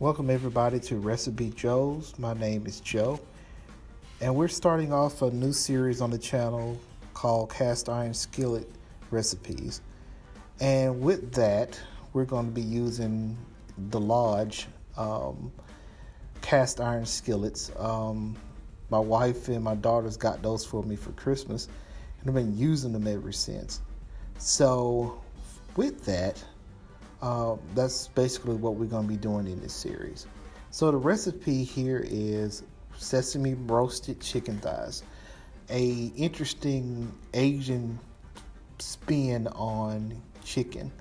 Welcome everybody to Recipejoes. My name is Joe, and we're starting off a new series on the channel called Cast Iron Skillet Recipes. And with that, we're going to be using the Lodge cast iron skillets. My wife and my daughters got those for me for Christmas, and I've been using them ever since. So with that, that's basically what we're going to be doing in this series. So the recipe here is sesame roasted chicken thighs, a interesting Asian spin on chicken,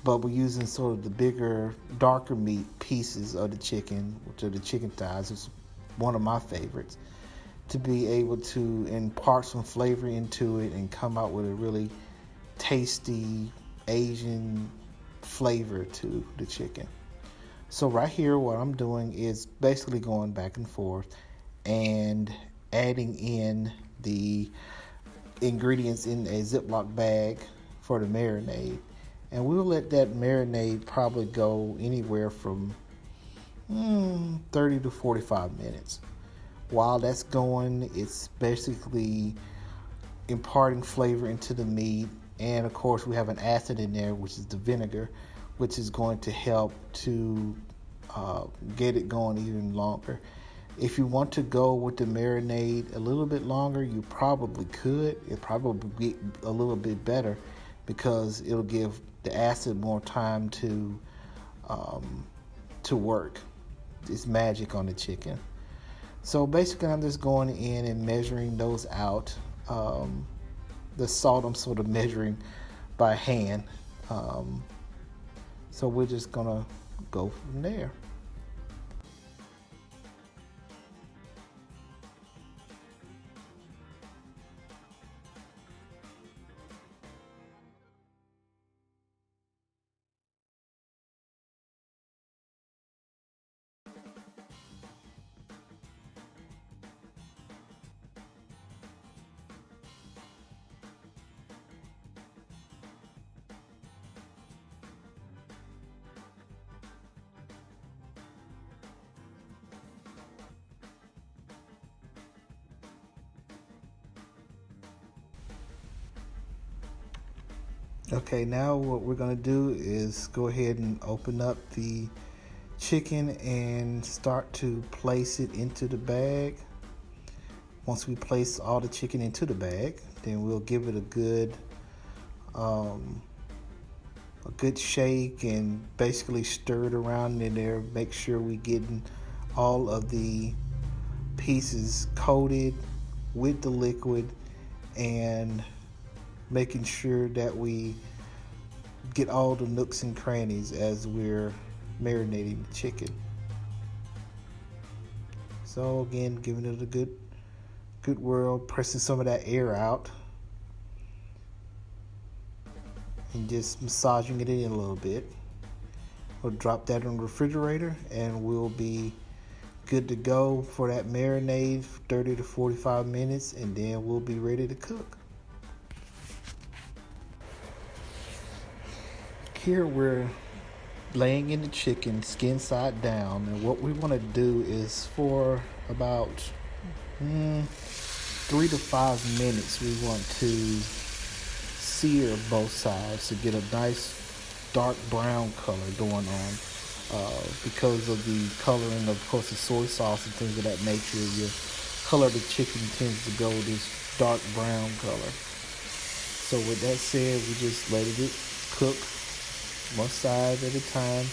but we're using sort of the bigger, darker meat pieces of the chicken, which are the chicken thighs. It's one of my favorites, to be able to impart some flavor into it and come out with a really tasty Asian flavor to the chicken. So right here, what I'm doing is basically going back and forth and adding in the ingredients in a Ziploc bag for the marinade. And we'll let that marinade probably go anywhere from 30 to 45 minutes. While that's going, it's basically imparting flavor into the meat. And of course, we have an acid in there, which is the vinegar, which is going to help to get it going even longer. If you want to go with the marinade a little bit longer, you probably could. It probably be a little bit better because it'll give the acid more time to work. It's magic on the chicken. So basically, I'm just going in and measuring those out. The salt I'm sort of measuring by hand. So we're just gonna go from there. Okay, now what we're going to do is go ahead and open up the chicken and start to place it into the bag. Once we place all the chicken into the bag, then we'll give it a good shake and basically stir it around in there. Make sure we getting all of the pieces coated with the liquid and making sure that we get all the nooks and crannies as we're marinating the chicken. So again, giving it a good whirl, pressing some of that air out and just massaging it in a little bit. We'll drop that in the refrigerator and we'll be good to go for that marinade for 30 to 45 minutes, and then we'll be ready to cook. Here we're laying in the chicken skin side down, and what we want to do is for about 3 to 5 minutes we want to sear both sides to get a nice dark brown color going on, because of the coloring of course the soy sauce and things of that nature. Your color of the chicken tends to go this dark brown color. So with that said, we just let it cook one side at a time,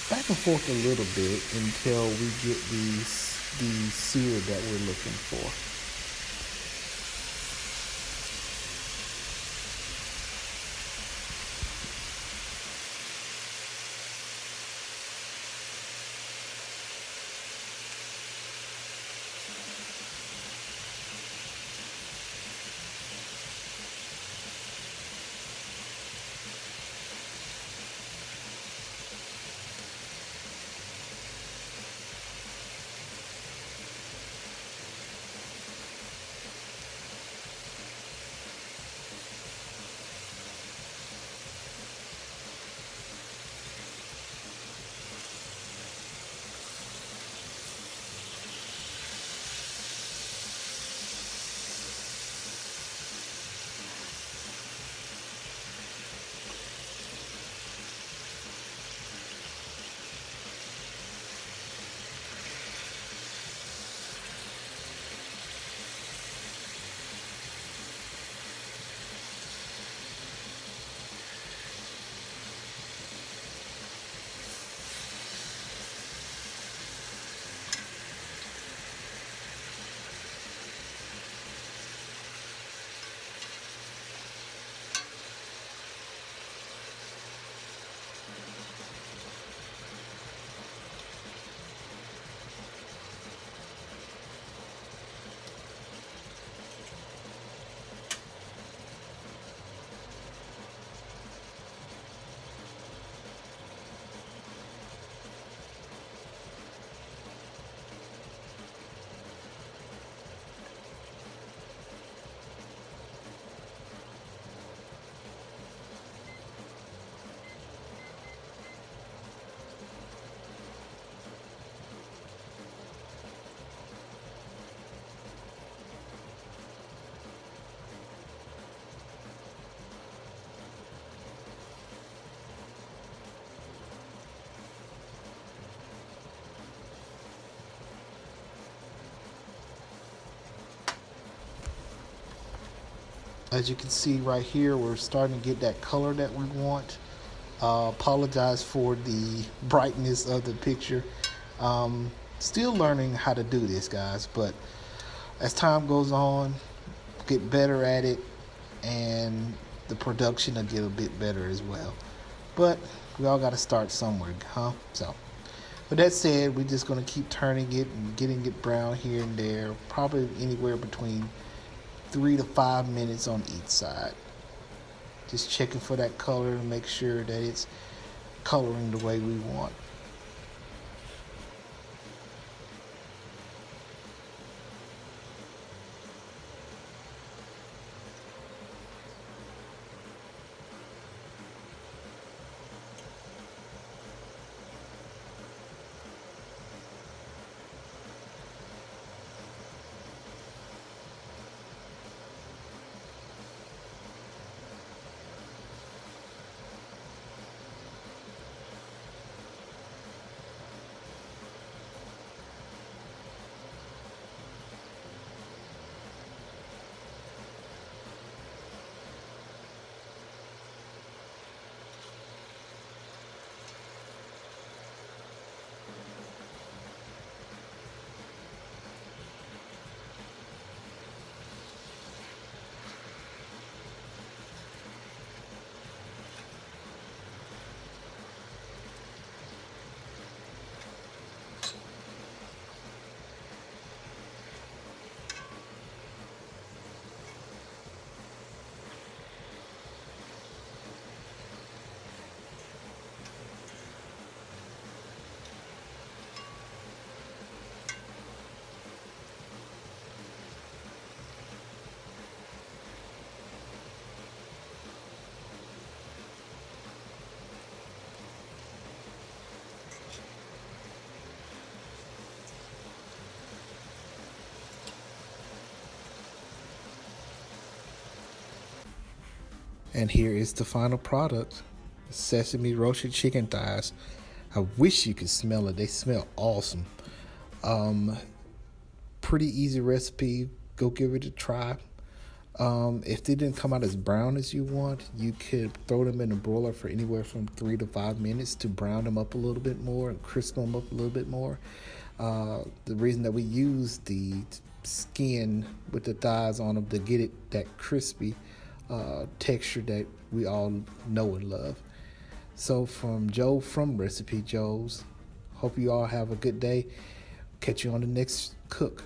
back and forth a little bit until we get the sear that we're looking for. As you can see right here, we're starting to get that color that we want. Apologize for the brightness of the picture. Still learning how to do this, guys, but as time goes on, get better at it, and the production will get a bit better as well. But we all got to start somewhere, huh? So, with that said, we're just going to keep turning it and getting it brown here and there, probably anywhere between 3 to 5 minutes on each side. Just checking for that color to make sure that it's coloring the way we want. And here is the final product: sesame roasted chicken thighs. I wish you could smell it. They smell awesome. Um, Pretty easy recipe. Go give it a try. If they didn't come out as brown as you want, you could throw them in a broiler for anywhere from 3 to 5 minutes to brown them up a little bit more and crisp them up a little bit more. The reason that we use the skin with the thighs on them to get it that crispy texture that we all know and love. So from Joe from Recipejoes, hope you all have a good day. Catch you on the next cook.